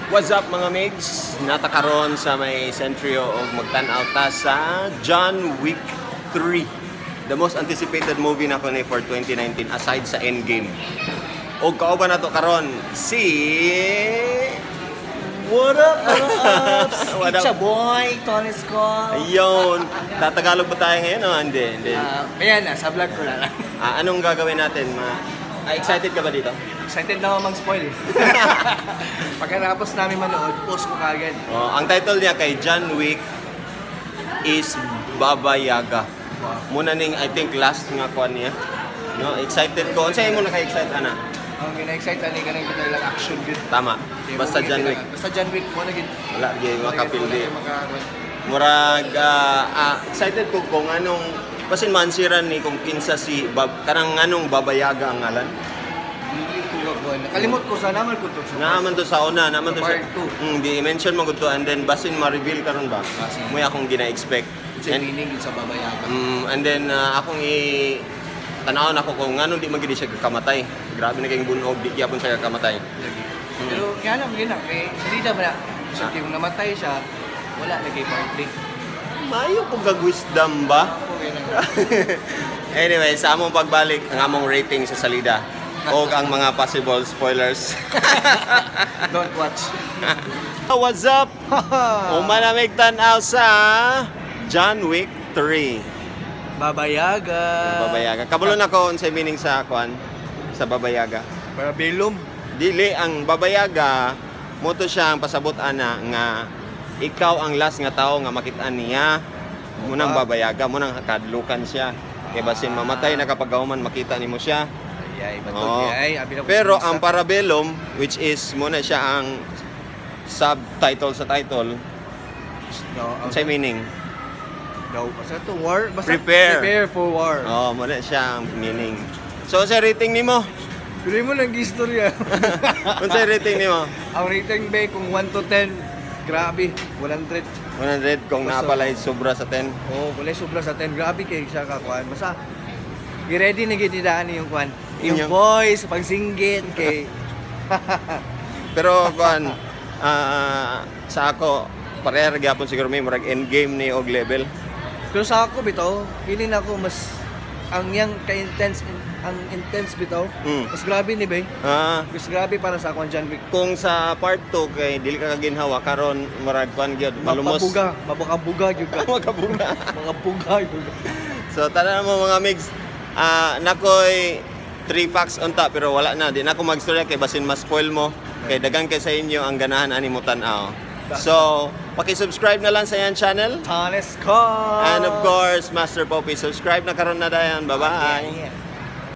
What's up mga migs? Natakaron sa may sentrio o magtan-out ta sa John Wick 3. The most anticipated movie na ko ni for 2019 aside sa Endgame. O kauban na to karon si... What up? What It's up? your boy, Ton Escol. Ayun, tatagalog ba tayo ngayon o hindi? Ayan na, sa vlog ko na lang. Anong gagawin natin? Excited ka ba dito? Excited na ako mag-spoil. Pagkatapos namin manood, post ko kagad. Ang title niya kay John Wick is Baba Yaga. Muna ning I think last nga kuan niya. No, excited ko. Unsay mo naka-excite ana? Ang gina-excite ani kanang kita lang action gid. Tama. Basta John Wick. Basta John Wick mo na gid. Wala gyud makapildi. Murag excited ko kung anong basin mansiran ni kung kinsa si kanang anong Baba Yaga ang ngalan. Kalimot ko sa naman ko to. Naman to sa una, naman to sa part 2. Di mention mo gud to and then basin ma-reveal karon ba? Mo akong gina-expect. And meaning sa Baba Yaga. And then akong tanawon ako kung anong di magidi siya kakamatay. Grabe na kayong bunog, di gyapon siya kakamatay. Pero kaya lang gina kay salida ba na. So kung namatay siya, wala na kay part 3. Mayo kung wisdom ba? Okay na. Anyway, sa among pagbalik ang among rating sa salida o ang mga possible spoilers. Don't watch. What's up? Umanamig tanaw sa John Wick 3. Baba Yaga. Baba Yaga. Kabulon ako unsay meaning sa kwan sa Baba Yaga. Parabellum. Dili ang Baba Yaga mo to siya ang pasabot ana nga ikaw ang last nga tao nga makit-an niya. Munang Baba Yaga, munang kadlukan siya. Kaya basin mamatay na kapag man makita nimo siya. Ay, batog ay. Pero ang Parabellum, which is muna siya ang subtitle sa title. No, Unsay meaning? No, basta to war. Basta Prepare for war. Muna siya ang meaning. So, unsay rating nimo? Pili mo lang istorya. Unsay rating nimo? Ang rating ba kung 1 to 10, grabe, 100. 100 kung napalay sobra sa 10. Kulay sobra sa 10. Grabe kay siya kakuan. Basta, i-ready na gitidaan yung kuan. Yung voice, pagsinggit, kay... Pero kuan, sa ako, pareha gyapon siguro may murag endgame ni og level. Pero sa ako bitaw, feeling ako mas ang yang ka-intense ang intense bitaw. Mas grabe ni bay. Mas grabe para sa akong John Wick. Kung sa part 2 kay dili ka kaginhawa karon murag kuan gyud malumos. Mabakabuga gyud ka. Makabuga. Mga buga gyud. So tanan mo mga migs, nakoy 3 facts unta pero wala na di na ako magstorya kay basin ma-spoil mo kay dagan kay sa inyo ang ganahan ani mo tan-aw. So, paki-subscribe na lang sa yan channel. Ton Escol. And of course, Master Popi, subscribe na karon na dayan. Bye-bye.